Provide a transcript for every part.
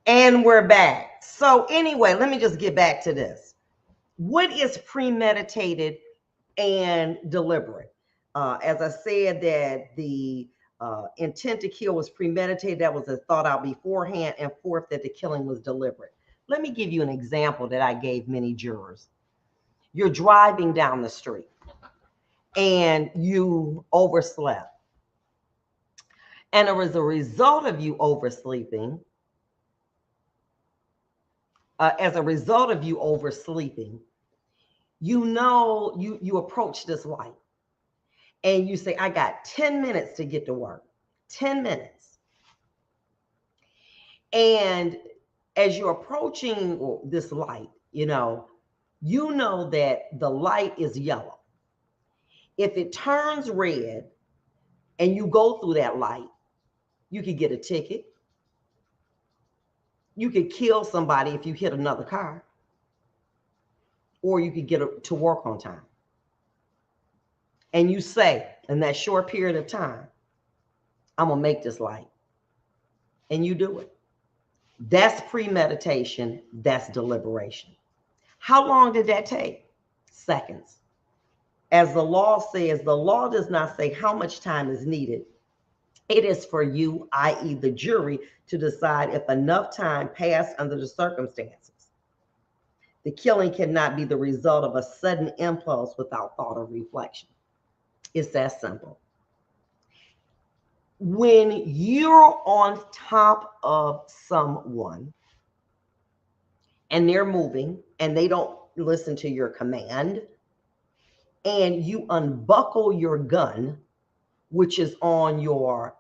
And we're back. So anyway, let me just get back to this. What is premeditated and deliberate? As I said, that the intent to kill was premeditated, that was a thought out beforehand, and fourth, that the killing was deliberate. Let me give you an example that I gave many jurors. You're driving down the street and you overslept. And as a result of you oversleeping, you approach this light and you say, I got 10 minutes to get to work. 10 minutes. And as you're approaching this light, you know that the light is yellow. If it turns red and you go through that light, you could get a ticket. You could kill somebody if you hit another car, or you could get to work on time. And you say, in that short period of time, I'm going to make this light. And you do it. That's premeditation. That's deliberation. How long did that take? Seconds. As the law says, the law does not say how much time is needed. It is for you, i.e. the jury, to decide if enough time passed under the circumstances. The killing cannot be the result of a sudden impulse without thought or reflection. It's that simple. When you're on top of someone and they're moving and they don't listen to your command, and you unbuckle your gun, which is on your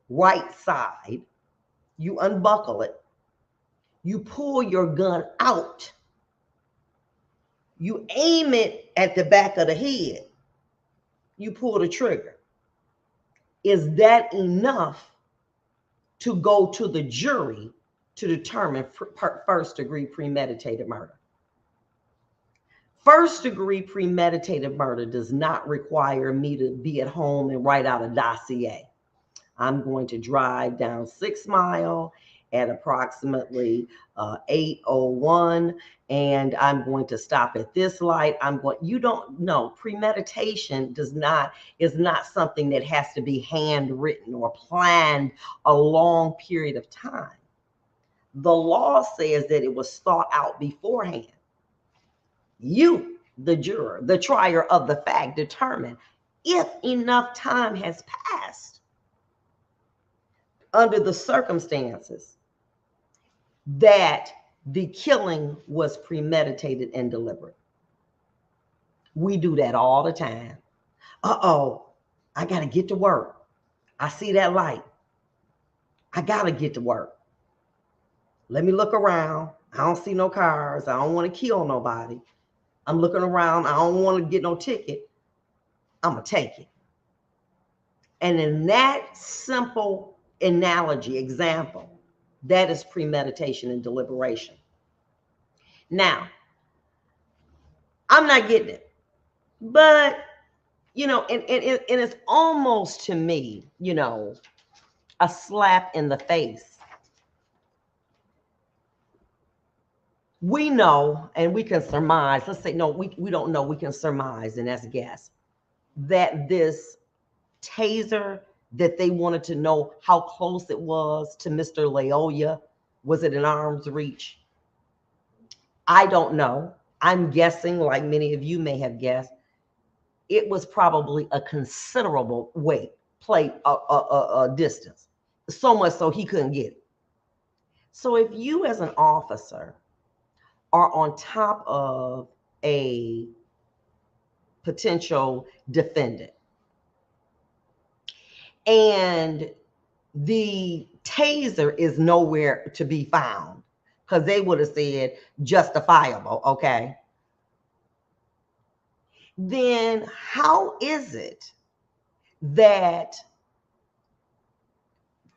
right side, you unbuckle it, you pull your gun out, you aim it at the back of the head, you pull the trigger. Is that enough to go to the jury to determine first-degree premeditated murder? First-degree premeditated murder does not require me to be at home and write out a dossier. I'm going to drive down 6 Mile at approximately 8:01, and I'm going to stop at this light. You don't know. Premeditation is not something that has to be handwritten or planned a long period of time. The law says that it was thought out beforehand. You, the juror, the trier of the fact, determine if enough time has passed under the circumstances that the killing was premeditated and deliberate. We do that all the time. I got to get to work. I see that light. I got to get to work. Let me look around. I don't see no cars. I don't want to kill nobody. I'm looking around. I don't want to get no ticket. I'm going to take it. And in that simple example, that is premeditation and deliberation. Now, I'm not getting it, but, and it's almost to me, a slap in the face. We know, and we can surmise, let's say, no, we don't know, we can surmise, and that's guess, that this taser that they wanted to know how close it was to Mr. Loyola, was it in arm's reach? I don't know. I'm guessing, like many of you may have guessed, it was probably a considerable distance, so much so he couldn't get it. So if you as an officer are on top of a potential defendant and the taser is nowhere to be found, because they would have said justifiable, okay? Then how is it that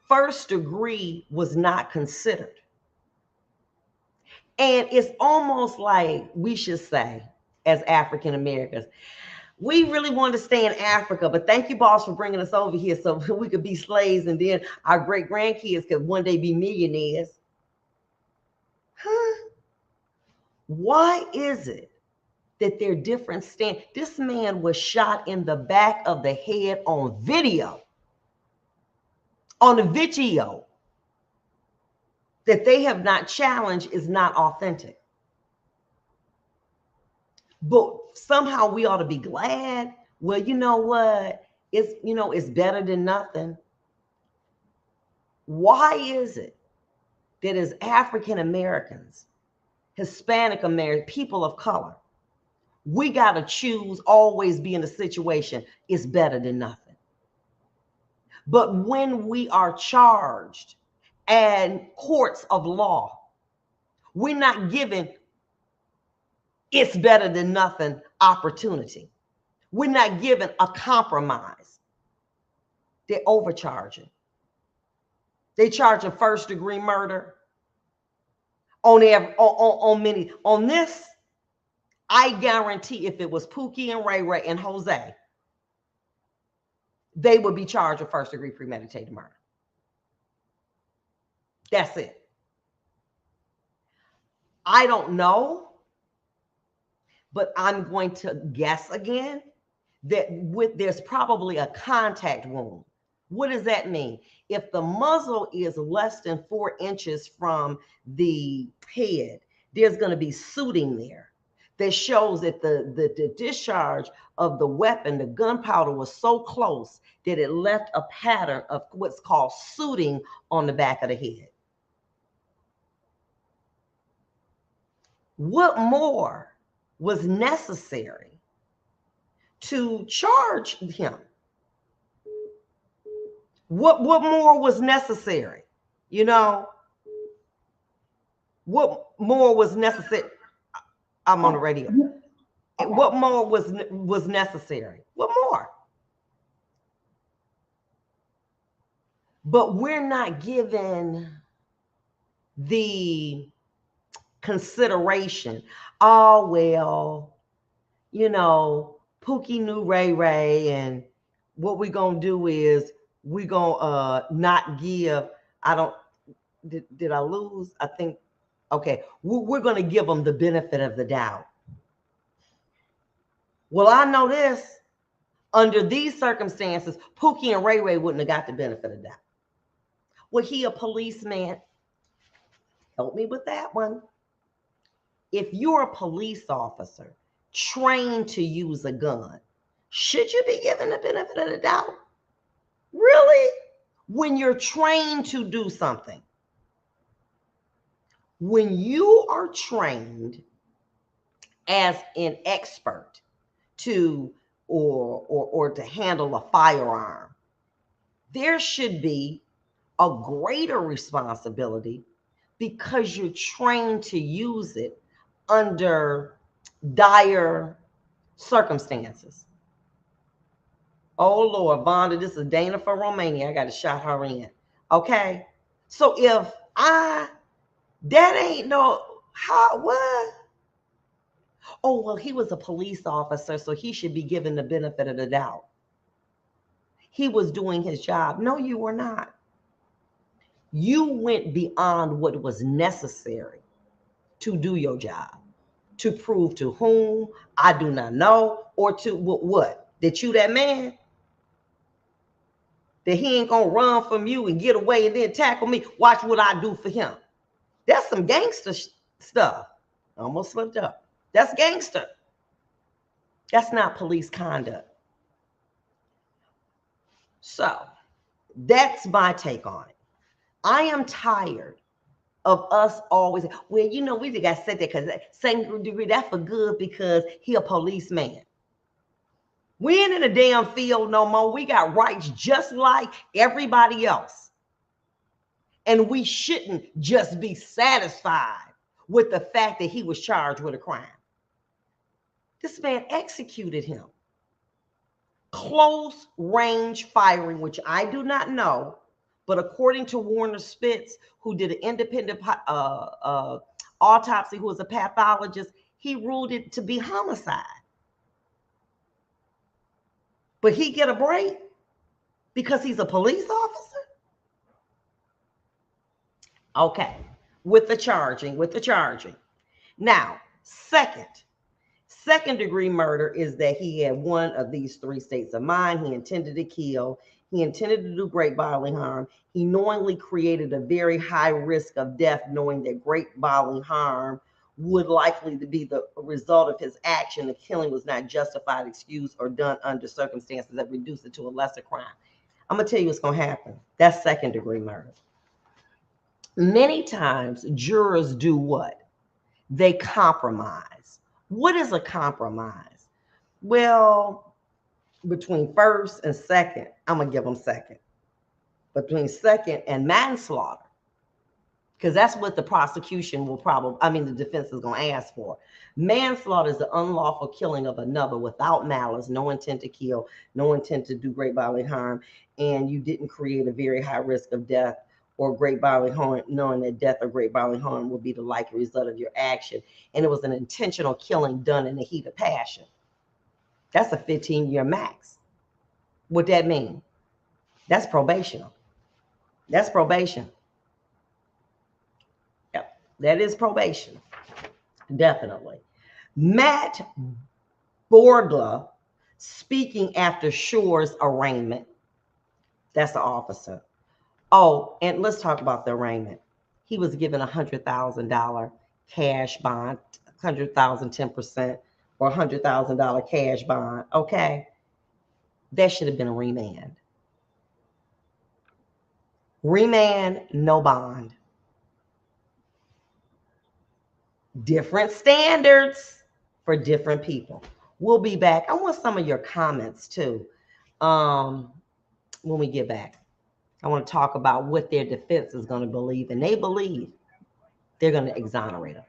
first degree was not considered? And it's almost like we should say, as African Americans, we really wanted to stay in Africa, but thank you, boss, for bringing us over here so we could be slaves, and then our great grandkids could one day be millionaires. Why is it that they're different stand? This man was shot in the back of the head on video. On the video that they have not challenged is not authentic. But somehow we ought to be glad. Well, you know what? It's better than nothing. Why is it that as African Americans, Hispanic Americans, people of color, we got to choose always be in a situation it's better than nothing? But when we are charged and courts of law, we're not given it's better than nothing opportunity. We're not given a compromise. They're overcharging. They charge a first-degree murder on this. I guarantee if it was Pookie and Ray Ray and Jose, they would be charged with first-degree premeditated murder. That's it. I don't know, but I'm going to guess again that there's probably a contact wound. What does that mean? If the muzzle is less than 4 inches from the head, there's going to be suiting there that shows that the discharge of the weapon, the gunpowder, was so close that it left a pattern of what's called suiting on the back of the head. What more was necessary to charge him? What more was necessary? What more was necessary? I'm on the radio. What more was necessary? What more? But we're not given the consideration. Oh, well, Pookie knew Ray Ray, and what we're going to do is we're going to not give, did I lose? I think, okay, we're going to give them the benefit of the doubt. Well, I know this. Under these circumstances, Pookie and Ray Ray wouldn't have got the benefit of the doubt. Well, he a policeman. Help me with that one. If you're a police officer trained to use a gun, should you be given the benefit of the doubt? Really? When you're trained to do something, when you are trained as an expert to or to handle a firearm, there should be a greater responsibility because you're trained to use it under dire circumstances. Oh, Lord, Vonda, this is Dana from Romania. I got to shout her in. Okay? So if that ain't no, what? Oh, well, he was a police officer, so he should be given the benefit of the doubt. He was doing his job. No, you were not. You went beyond what was necessary to do your job, to prove to whom, I do not know, or to what? That you that man? That he ain't gonna run from you and get away and then tackle me. Watch what I do for him. That's some gangster stuff. I almost slipped up. That's gangster. That's not police conduct. So that's my take on it. I am tired of us always, well, we just got said that because second degree, that's for good because he a policeman. We ain't in a damn field no more. We got rights just like everybody else. And we shouldn't just be satisfied with the fact that he was charged with a crime. This man executed him. Close range firing, which I do not know, but according to Warner Spitz, who did an independent autopsy, who was a pathologist, he ruled it to be homicide. But he get a break because he's a police officer? Okay, with the charging. Now, Second degree murder is that he had one of these three states of mind. He intended to kill. He intended to do great bodily harm. He knowingly created a very high risk of death, knowing that great bodily harm would likely to be the result of his action. The killing was not justified, excused, or done under circumstances that reduce it to a lesser crime. I'm going to tell you what's going to happen. That's second degree murder. Many times, jurors do what? They compromise. What is a compromise? Well, between first and second, I'm going to give them second. Between second and manslaughter, because that's what the prosecution will the defense is going to ask for. Manslaughter is the unlawful killing of another without malice, no intent to kill, no intent to do great bodily harm, and you didn't create a very high risk of death or great bodily harm, knowing that death or great bodily harm will be the likely result of your action. And it was an intentional killing done in the heat of passion. That's a 15-year max. What that mean? That's probation. That's probation. Yep, that is probation. Definitely. Matt Bordla speaking after Shore's arraignment. That's the officer. Oh, and let's talk about the arraignment. He was given $100,000 cash bond, 100,000, 10%, or $100,000 cash bond. Okay. That should have been a remand. Remand, no bond. Different standards for different people. We'll be back. I want some of your comments too. When we get back, I want to talk about what their defense is going to believe, and they believe they're going to exonerate them.